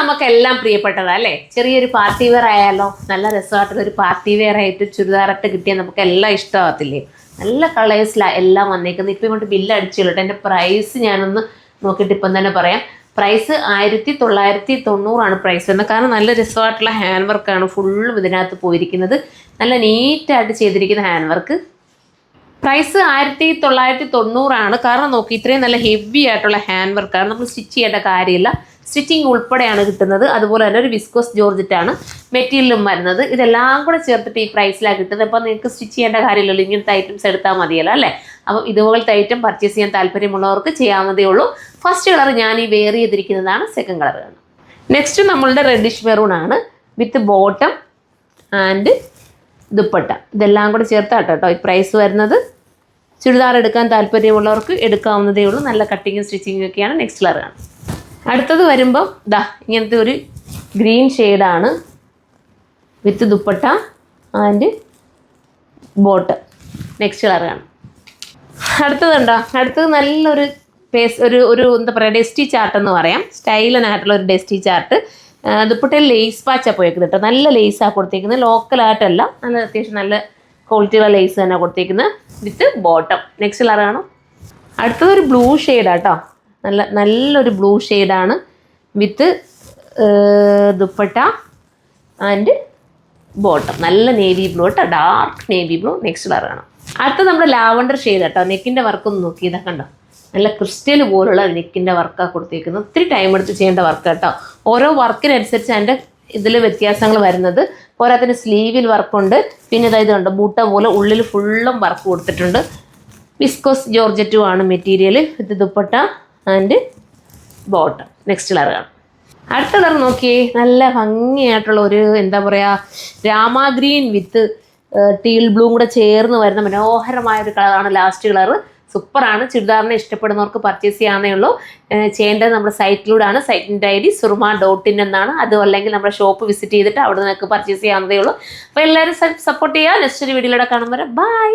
നമുക്കെല്ലാം പ്രിയപ്പെട്ടതാ അല്ലേ? ചെറിയൊരു പാർട്ടി വെയർ ആയാലോ, നല്ല രസമായിട്ടുള്ളൊരു പാർട്ടി വെയർ ആയിട്ട് ചുരിദാറിട്ട് കിട്ടിയാൽ നമുക്ക് എല്ലാം ഇഷ്ടമാകത്തില്ലേ? നല്ല കളേഴ്സിലാണ് എല്ലാം വന്നേക്കുന്നത്. ഇപ്പം ഇങ്ങോട്ട് ബില്ല് അടിച്ചുള്ളൂ. എൻ്റെ പ്രൈസ് ഞാനൊന്ന് നോക്കിയിട്ട് ഇപ്പം തന്നെ പറയാം. പ്രൈസ് 1990 പ്രൈസ് വരുന്നത്. കാരണം നല്ല രസമായിട്ടുള്ള ഹാൻഡ് വർക്കാണ് ഫുള്ളും ഇതിനകത്ത് പോയിരിക്കുന്നത്. നല്ല നീറ്റായിട്ട് ചെയ്തിരിക്കുന്ന ഹാൻഡ് വർക്ക്. പ്രൈസ് 1990. കാരണം നോക്കി, ഇത്രയും നല്ല ഹെവി ആയിട്ടുള്ള ഹാൻഡ് വർക്കാണ്. നമ്മൾ സ്റ്റിച്ച് ചെയ്യേണ്ട കാര്യമില്ല. സ്റ്റിച്ചിങ് ഉൾപ്പെടെയാണ് കിട്ടുന്നത്. അതുപോലെ തന്നെ ഒരു വിസ്കോസ് ജോർജറ്റാണ് മെറ്റീരിയലും വരുന്നത്. ഇതെല്ലാം കൂടെ ചേർത്തിട്ട് ഈ പ്രൈസിലാണ് കിട്ടുന്നത്. അപ്പോൾ നിങ്ങൾക്ക് സ്റ്റിച്ച് ചെയ്യേണ്ട കാര്യമില്ലല്ലോ, ഇങ്ങനത്തെ ഐറ്റംസ് എടുത്താൽ മതിയല്ലോ അല്ലേ? അപ്പം ഇതുപോലത്തെ ഐറ്റം പർച്ചേസ് ചെയ്യാൻ താല്പര്യമുള്ളവർക്ക് ചെയ്യാവുന്നതേ ഉള്ളൂ. ഫസ്റ്റ് കളർ ഞാൻ ഈ വെയർ ചെയ്തിരിക്കുന്നതാണ്. സെക്കൻഡ് കളർ ആണ്. നെക്സ്റ്റ് നമ്മളുടെ റെഡിഷ് മെറൂൺ ആണ് വിത്ത് ബോട്ടം ആൻഡ് ദുപ്പട്ട. ഇതെല്ലാം കൂടെ ചേർത്താട്ടോ കേട്ടോ ഈ പ്രൈസ് വരുന്നത്. ചുരിദാർ എടുക്കാൻ താല്പര്യമുള്ളവർക്ക് എടുക്കാവുന്നതേ ഉള്ളൂ. നല്ല കട്ടിങ്ങും സ്റ്റിച്ചിങ്ങും ഒക്കെയാണ്. നെക്സ്റ്റ് കളറാണ്. അടുത്തത് വരുമ്പം ഇങ്ങനത്തെ ഒരു ഗ്രീൻ ഷെയ്ഡാണ് വിത്ത് ദുപ്പട്ട ആൻഡ് ബോട്ടം. നെക്സ്റ്റ് കളറാണ്. അടുത്തത് നല്ലൊരു ഒരു എന്താ പറയുക, ഡെസ്റ്റി ചാർട്ട് എന്ന് പറയാം. സ്റ്റൈലനായിട്ടുള്ള ഒരു ഡെസ്റ്റി ചാർട്ട്. ദുപ്പട്ടയിൽ ലേസ് പാച്ചാണ് പോയേക്കുന്നത് കേട്ടോ. നല്ല ലേസാണ് കൊടുത്തേക്കുന്നത്, ലോക്കലായിട്ടല്ല. നല്ല അത്യാവശ്യം നല്ല ക്വാളിറ്റിയുള്ള ലേസ് തന്നെ കൊടുത്തേക്കുന്നത് വിത്ത് ബോട്ടം. നെക്സ്റ്റ് കളറാണ്. അടുത്തതൊരു ബ്ലൂ ഷെയ്ഡാട്ടോ. നല്ലൊരു ബ്ലൂ ഷെയ്ഡാണ് വിത്ത് ദുപ്പട്ട ആൻഡ് ബോട്ടം. നല്ല നേവി ബ്ലൂ കേട്ടോ, ഡാർക്ക് നേവി ബ്ലൂ. നെക്സ്റ്റ് കളറാണ്. അടുത്ത നമ്മുടെ ലാവണ്ടർ ഷെയ്ഡ് കേട്ടോ. നെക്കിൻ്റെ വർക്കൊന്ന് നോക്കി, ഇതൊക്കെ കണ്ടോ, നല്ല ക്രിസ്റ്റൽ പോലുള്ള നെക്കിൻ്റെ വർക്കാണ് കൊടുത്തേക്കുന്നത്. ഒത്തിരി ടൈം എടുത്ത് ചെയ്യേണ്ട വർക്ക് കേട്ടോ. ഓരോ വർക്കിനനുസരിച്ച് അതിൻ്റെ ഇതിൽ വ്യത്യാസങ്ങൾ വരുന്നത്. പോരാത്തിന് സ്ലീവിൽ വർക്കുണ്ട്. പിന്നെ ഇതുണ്ട് ബൂട്ട പോലെ ഉള്ളിൽ ഫുള്ളും വർക്ക് കൊടുത്തിട്ടുണ്ട്. വിസ്കോസ് ജോർജറ്റും ആണ് material with dupatta and bottom. Next കളറാണ്. അടുത്ത കളർ നോക്കിയേ, നല്ല ഭംഗിയായിട്ടുള്ള ഒരു എന്താ പറയുക, രാമ ഗ്രീൻ വിത്ത് ടീൽ ബ്ലൂ കൂടെ ചേർന്ന് വരുന്ന മനോഹരമായ ഒരു കളറാണ് ലാസ്റ്റ് കളർ. സൂപ്പറാണ്. ചുരിദാറിനെ ഇഷ്ടപ്പെടുന്നവർക്ക് പർച്ചേസ് ചെയ്യാവുന്നേ ഉള്ളൂ. ചെയ്യേണ്ടത് നമ്മുടെ സൈറ്റിലൂടെയാണ്. സൈറ്റിൻ്റെ ID surma.in എന്നാണ്. അതും അല്ലെങ്കിൽ നമ്മുടെ ഷോപ്പ് വിസിറ്റ് ചെയ്തിട്ട് അവിടെ നിങ്ങൾക്ക് പർച്ചേസ് ചെയ്യാവുന്നതേ ഉള്ളൂ. അപ്പോൾ എല്ലാവരും സപ്പോർട്ട് ചെയ്യുക. നെക്സ്റ്റ് ഒരു വീഡിയോയിലൂടെ കാണുമ്പോൾ ബൈ.